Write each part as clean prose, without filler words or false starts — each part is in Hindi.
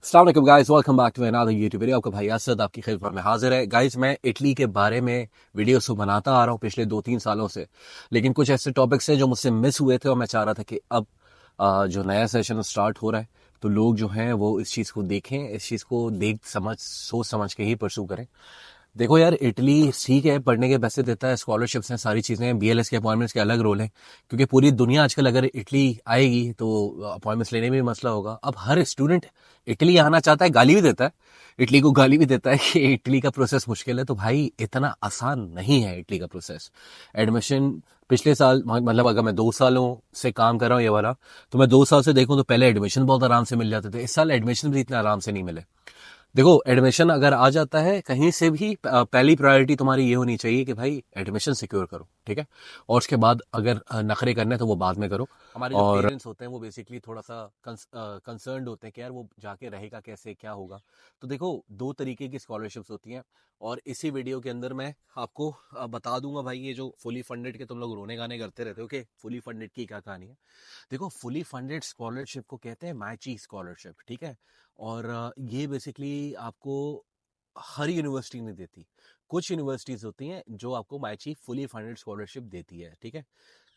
अस्सलाम वालेकुम guys, welcome back to another YouTube video. आपका भाई असद आपकी खिदमत में हाजिर है। गाइस, मैं इटली के बारे में वीडियोस तो बनाता आ रहा हूँ पिछले 2-3 सालों से, लेकिन कुछ ऐसे टॉपिक्स हैं जो मुझसे मिस हुए थे और मैं चाह रहा था कि अब जो नया सेशन स्टार्ट हो रहा है तो लोग जो हैं वो इस चीज़ को देखें, इस चीज़ को देख समझ सोच समझ के ही परसू करें। देखो यार, इटली ठीक है, पढ़ने के पैसे देता है, स्कॉलरशिप्स हैं, सारी चीज़ें, बीएलएस के अपॉइंटमेंट्स के अलग रोल हैं, क्योंकि पूरी दुनिया आजकल अगर इटली आएगी तो अपॉइंटमेंट्स लेने में भी मसला होगा। अब हर स्टूडेंट इटली आना चाहता है, गाली भी देता है, इटली को गाली भी देता है कि इटली का प्रोसेस मुश्किल है। तो भाई, इतना आसान नहीं है इटली का प्रोसेस। एडमिशन पिछले साल, मतलब अगर मैं 2 सालों से काम कर रहा हूँ ये वाला, तो मैं 2 साल से देखूँ तो पहले एडमिशन बहुत आराम से मिल जाते थे। इस साल एडमिशन भी इतना आराम से नहीं मिले। देखो, एडमिशन अगर आ जाता है कहीं से भी, पहली प्रायोरिटी तुम्हारी ये होनी चाहिए कि भाई एडमिशन सिक्योर करो, ठीक है। और उसके बाद अगर नखरे करने हैं तो वो बाद में करो। हमारे जो और पेरेंट्स होते हैं वो बेसिकली थोड़ा सा कंसर्न्ड होते हैं कि यार वो जाके रहेगा कैसे, क्या होगा। तो देखो, 2 तरीके की स्कॉलरशिप्स होती हैं, और इसी वीडियो के अंदर मैं आपको बता दूंगा भाई, ये जो फुली फंडेड के तुम लोग रोने गाने करते रहते हो कि फुली फंडेड की क्या कहानी है। देखो, फुली फंडेड स्कॉलरशिप को कहते हैं मैची स्कॉलरशिप, ठीक है। और ये बेसिकली आपको हर यूनिवर्सिटी नहीं देती। कुछ यूनिवर्सिटीज होती हैं जो आपको मैची फुली फंडेड स्कॉलरशिप देती है, ठीक है।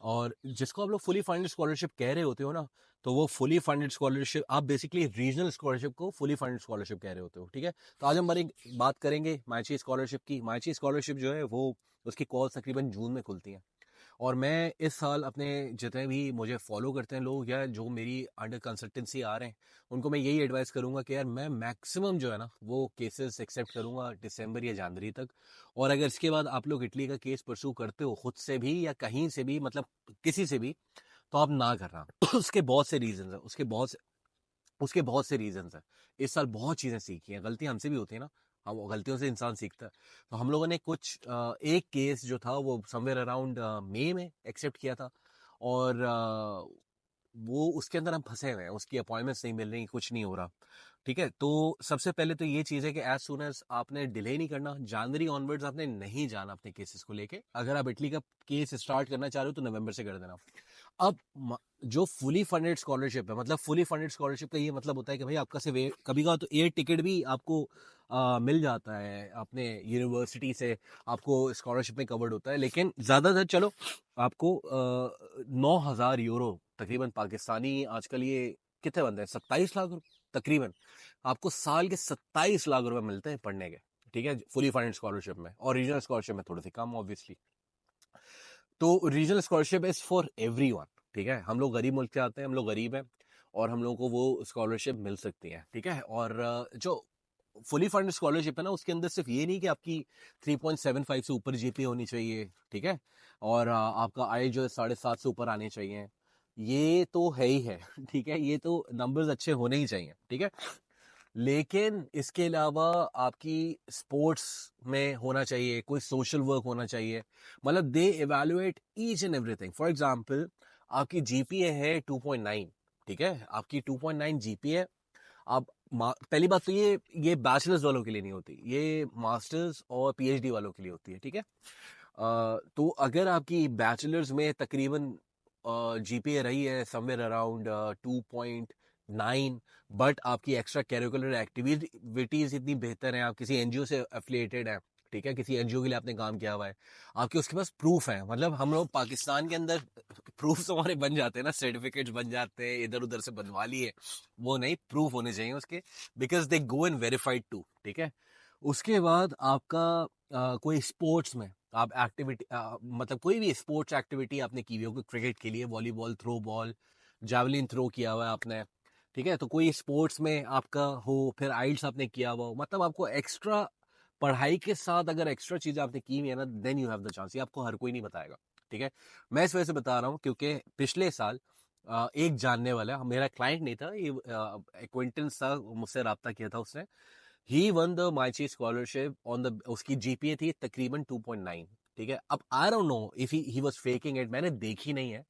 और जिसको आप लोग फुली फंडेड स्कॉलरशिप कह रहे होते हो ना, तो वो फुली फंडेड स्कॉलरशिप, आप बेसिकली रीजनल स्कॉलरशिप को फुली फंडेड स्कॉलरशिप कह रहे होते हो, ठीक है। तो आज हम हमारी बात करेंगे मैची स्कॉलरशिप की। मैची स्कॉलरशिप जो है वो, उसकी कॉल तकरीबन जून में खुलती है। और मैं इस साल अपने जितने भी मुझे फॉलो करते हैं लोग या जो मेरी अंडर कंसल्टेंसी आ रहे हैं, उनको मैं यही एडवाइस करूंगा कि यार मैं मैक्सिमम जो है ना वो केसेस एक्सेप्ट करूंगा दिसंबर या जनवरी तक। और अगर इसके बाद आप लोग इटली का केस परसू करते हो खुद से भी या कहीं से भी, मतलब किसी से भी, तो आप ना करना। उसके बहुत से रीजन है, उसके बहुत से रीजंस हैं। इस साल बहुत चीज़ें सीखी हैं, गलतियां हमसे भी होती है ना, हम गलतियों से इंसान सीखता है। तो हम लोगों ने कुछ एक केस जो था वो समवेयर अराउंड मई में एक्सेप्ट किया था। और वो उसके अंदर हम फंसे हुए हैं, उसकी अपॉइंटमेंट्स नहीं मिल रही, कुछ नहीं हो रहा, ठीक है। तो सबसे पहले तो ये चीज़ है कि एज सुन एज आपने डिले नहीं करना, जनवरी ऑनवर्ड्स आपने नहीं जाना अपने केसेस को लेके। अगर आप इटली का केस स्टार्ट करना चाह रहे हो तो नवंबर से कर देना। अब जो फुली फंडेड स्कॉलरशिप है, मतलब फुली फंडेड स्कॉलरशिप का ये मतलब होता है कि भाई आपका सिर्फ कभी का तो एयर टिकट भी आपको मिल जाता है अपने यूनिवर्सिटी से, आपको स्कॉलरशिप में कवर्ड होता है। लेकिन ज़्यादातर चलो आपको 9,000 यूरो तकरीबन पाकिस्तानी आजकल ये कितने बनते हैं, 27 लाख तकरीबन। आपको साल के 27 लाख रुपए मिलते हैं पढ़ने के, ठीक है, फुली फंडेड स्कॉलरशिप में। और रीजनल स्कॉलरशिप में थोड़ी सी कम ऑब्वियसली। तो regional scholarship is for everyone, ठीक है। हम लोग गरीब मुल्क से आते हैं, हम लोग गरीब हैं, और हम लोगों को वो स्कॉलरशिप मिल सकती है, ठीक है। और जो फुली फंड स्कॉलरशिप है ना, उसके अंदर सिर्फ ये नहीं कि आपकी 3.75 से ऊपर जीपीए होनी चाहिए, ठीक है। और आपका आय जो है 7.5 से ऊपर आने चाहिए, ये तो है ही है। ठीक है, ये तो नंबर्स अच्छे होने ही चाहिए, ठीक है। लेकिन इसके अलावा आपकी स्पोर्ट्स में होना चाहिए, कोई सोशल वर्क होना चाहिए। मतलब they evaluate each and everything. For example, आपकी जीपीए है 2.9, ठीक है, आपकी 2.9 जीपीए। अब पहली बात तो ये बैचलर्स वालों के लिए नहीं होती, ये मास्टर्स और पीएचडी वालों के लिए होती है, ठीक है। तो अगर आपकी बैचलर्स में तकरीबन जीपीए रही है समवेयर अराउंड 2.9, बट आपकी एक्स्ट्रा कैरिकुलर एक्टिविटीज इतनी बेहतर है, आप किसी एनजीओ से एफिलिएटेड है, ठीक है, किसी एनजीओ के लिए आपने काम किया हुआ है, आपके उसके पास प्रूफ है। मतलब हम लोग पाकिस्तान के अंदर प्रूफ हमारे बन जाते हैं ना, सर्टिफिकेट्स बन जाते हैं, इधर उधर से बनवा लिए, वो नहीं, प्रूफ होने चाहिए उसके, because they go in verified to, ठीक है। उसके बाद आपका कोई स्पोर्ट्स में आप एक्टिविटी, मतलब कोई भी स्पोर्ट्स एक्टिविटी आपने की हुई हो, क्रिकेट के लिए volleyball throw ball, javelin throw किया हुआ है आपने, ठीक है, तो कोई स्पोर्ट्स में आपका हो, फिर आइल्स आपने किया हुआ हो, मतलब आपको एक्स्ट्रा पढ़ाई के साथ अगर एक्स्ट्रा चीजें आपने की हुई है ना, then you have the chance. ये आपको हर कोई नहीं बताएगा, ठीक है। मैं इस वजह से बता रहा हूँ क्योंकि पिछले साल एक जानने वाला, मेरा क्लाइंट नहीं था ये, एक्वेंटेंस था, मुझसे रब्ता किया था उसने। He won the Michie scholarship on the, उसकी जीपीए थी तकरीबन 2.9, ठीक है। अब I don't know if he was faking it, मैंने देखी नहीं है,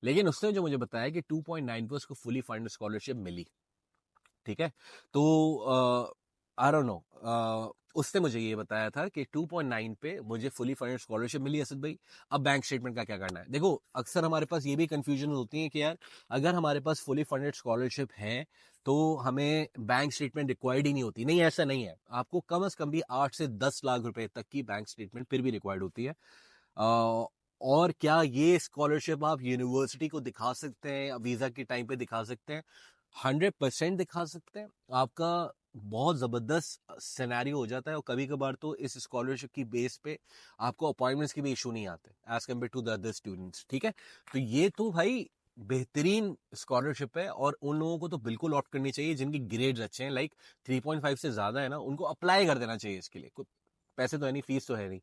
लेकिन उसने जो मुझे बताया कि 2.9 पे उसको फुली फंड स्कॉलरशिप मिली, ठीक है। तो आई डोंट नो, उसने मुझे ये बताया था कि 2.9 पे मुझे फुली फंडेड स्कॉलरशिप मिली असद भाई। अब बैंक स्टेटमेंट का क्या करना है? देखो अक्सर हमारे पास ये भी कंफ्यूजन होती है कि यार अगर हमारे पास फुली फंडेड स्कॉलरशिप है तो हमें बैंक स्टेटमेंट रिक्वायर्ड ही नहीं होती। नहीं, ऐसा नहीं है। आपको कम से कम भी 8 से 10 लाख रुपए तक की बैंक स्टेटमेंट फिर भी रिक्वायर्ड होती है। और क्या ये स्कॉलरशिप आप यूनिवर्सिटी को दिखा सकते हैं, वीजा के टाइम पे दिखा सकते हैं? 100% दिखा सकते हैं। आपका बहुत जबरदस्त सिनेरियो हो जाता है। और कभी कभार तो इस स्कॉलरशिप की बेस पे आपको अपॉइंटमेंट्स के भी इशू नहीं आते as compare to the other students. ठीक है, तो ये तो भाई बेहतरीन स्कॉलरशिप है और उन लोगों को तो बिल्कुल ऑप्ट करनी चाहिए जिनके ग्रेड्स अच्छे हैं, लाइक 3.5 से ज्यादा है ना, उनको अप्लाई कर देना चाहिए। इसके लिए कोई पैसे तो है नहीं, फीस तो है नहीं,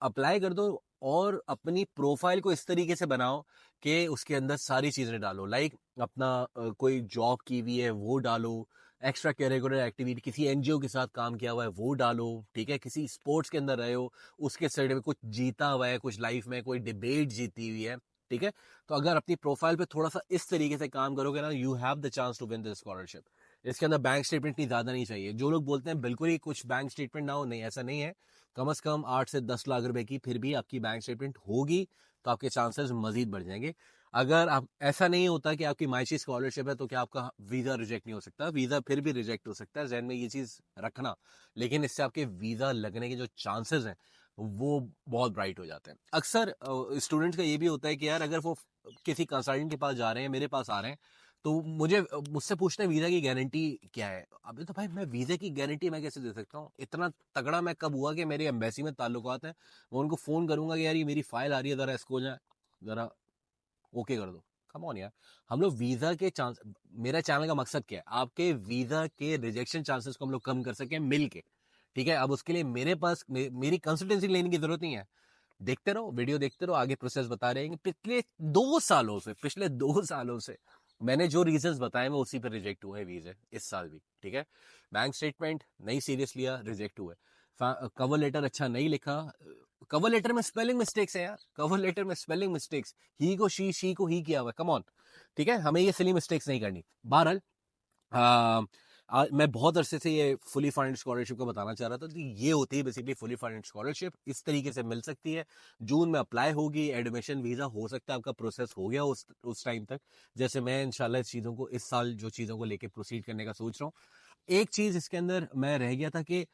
अप्लाई कर दो। और अपनी प्रोफाइल को इस तरीके से बनाओ कि उसके अंदर सारी चीजें डालो, लाइक अपना कोई जॉब की हुई है वो डालो, एक्स्ट्रा करिकुलर एक्टिविटी किसी एनजीओ के साथ काम किया हुआ है वो डालो, ठीक है, किसी स्पोर्ट्स के अंदर रहे हो उसके सर्टिफिकेट कुछ जीता हुआ है, कुछ लाइफ में कोई डिबेट जीती हुई है, ठीक है। तो अगर अपनी प्रोफाइल पे थोड़ा सा इस तरीके से काम करोगे ना, you have the chance to win this scholarship. इसके अंदर बैंक स्टेटमेंट इतनी ज्यादा नहीं चाहिए। जो लोग बोलते हैं बिल्कुल ही कुछ बैंक स्टेटमेंट ना हो, नहीं, ऐसा नहीं है। कम से कम 8 से 10 लाख रुपए की फिर भी आपकी बैंक स्टेटमेंट होगी तो आपके चांसेस मजीद बढ़ जाएंगे। अगर आप ऐसा नहीं होता कि आपकी माइची स्कॉलरशिप है तो क्या आपका वीजा रिजेक्ट नहीं हो सकता? वीजा फिर भी रिजेक्ट हो सकता है, जहन में ये चीज रखना। लेकिन इससे आपके वीजा लगने के जो चांसेस हैं वो बहुत ब्राइट हो जाते हैं। अक्सर स्टूडेंट्स का ये भी होता है कि यार अगर वो किसी कंसल्टेंट के पास जा रहे हैं, मेरे पास आ रहे हैं, तो मुझसे पूछते हैं वीजा की गारंटी क्या है। अभी तो भाई मैं वीजा की गारंटी मैं कैसे दे सकता हूँ? इतना तगड़ा मैं कब हुआ कि मेरी एम्बेसी में ताल्लुकात हैं, मैं उनको फोन करूंगा कि यार ये मेरी फाइल आ रही है, जरा इसको जरा ओके कर दो। कम ऑन यार, हम लोग वीजा के चांस, मेरा चैनल का मकसद क्या है? आपके वीजा के रिजेक्शन चांसेस को हम लोग कम कर सकें मिल के। ठीक है, अब उसके लिए मेरे पास मेरी कंसल्टेंसी लेने की जरूरत नहीं है। देखते रहो, वीडियो देखते रहो, आगे प्रोसेस बता रहे हैं। पिछले 2 सालों से मैंने जो रीजंस बताए मैं उसी पर रिजेक्ट हुए हैं वीजे, इस साल भी। ठीक है, बैंक स्टेटमेंट नहीं सीरियस लिया, रिजेक्ट हुए। कवर लेटर अच्छा नहीं लिखा, कवर लेटर में स्पेलिंग मिस्टेक्स है यार, कवर लेटर में स्पेलिंग मिस्टेक्स, ही को शी को ही किया हुआ है, कम ऑन। ठीक है, हमें ये सिली मिस्टेक्स नहीं करनी। बहरहाल मैं बहुत अरसे से ये फुली फंडेड स्कॉलरशिप को बताना चाह रहा था। तो ये होती है बेसिकली फुली फंडेड स्कॉलरशिप, इस तरीके से मिल सकती है। जून में अप्लाई होगी, एडमिशन वीजा हो सकता है आपका प्रोसेस हो गया उस टाइम तक। जैसे मैं इंशाल्लाह इस चीज़ों को, इस साल जो चीज़ों को लेके प्रोसीड करने का सोच रहा हूँ। एक चीज़ इसके अंदर मैं रह गया था कि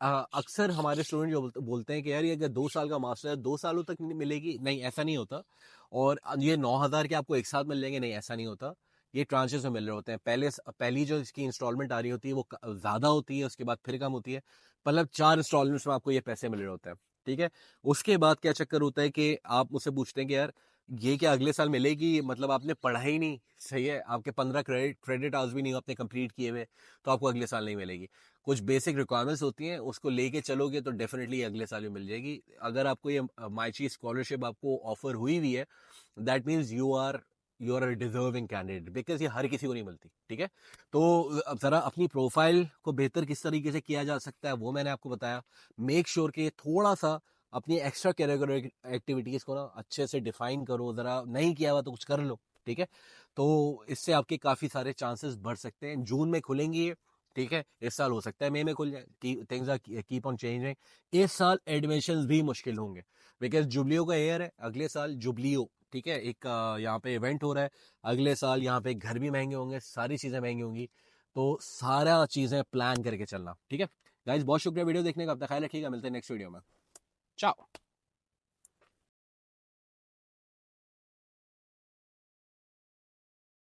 अक्सर हमारे स्टूडेंट जो बोलते हैं कि यार ये अगर 2 साल का मास्टर है 2 सालों तक मिलेगी, नहीं ऐसा नहीं होता। और ये 9,000 के आपको एक साथ मिल जाएंगे, नहीं ऐसा नहीं होता। ये ट्रांचेस में मिल रहे होते हैं। पहली जो इसकी इंस्टॉलमेंट आ रही होती है वो ज्यादा होती है, उसके बाद फिर कम होती है। मतलब 4 इंस्टॉलमेंट्स में आपको ये पैसे मिल रहे होते हैं। ठीक है, उसके बाद क्या चक्कर होता है कि आप मुझसे पूछते हैं कि यार ये क्या अगले साल मिलेगी? मतलब आपने पढ़ा ही नहीं, सही है, आपके 15 क्रेडिट आवर्स भी नहीं आपने कंप्लीट किए हुए, तो आपको अगले साल नहीं मिलेगी। कुछ बेसिक रिक्वायरमेंट्स होती हैं, उसको लेके चलोगे तो डेफिनेटली अगले साल भी मिल जाएगी। अगर आपको ये माइची स्कॉलरशिप आपको ऑफर हुई भी है, that means you are a deserving candidate, because ये हर किसी को नहीं मिलती। ठीक है, तो अब जरा अपनी प्रोफाइल को बेहतर किस तरीके से किया जा सकता है वो मैंने आपको बताया। मेक श्योर कि थोड़ा सा अपनी एक्स्ट्रा करिकुलर एक्टिविटीज को ना अच्छे से डिफाइन करो, जरा नहीं किया हुआ तो कुछ कर लो। ठीक है, तो इससे आपके काफी सारे चांसेस बढ़ सकते हैं। जून में खुलेंगी ये, ठीक है, इस साल हो सकता है मई में खुल जाए। Things are keep on changing. इस साल एडमिशन भी मुश्किल होंगे, बिकॉज जुबलियो का ईयर है, अगले साल जुबलियो, ठीक है, एक यहाँ पे इवेंट हो रहा है। अगले साल यहाँ पे घर भी महंगे होंगे, सारी चीजें महंगी होंगी। तो सारा चीजें प्लान करके चलना। ठीक है गाइज, बहुत शुक्रिया वीडियो देखने का, अपना ख्याल रखिएगा, मिलते हैं नेक्स्ट वीडियो में। चाओ।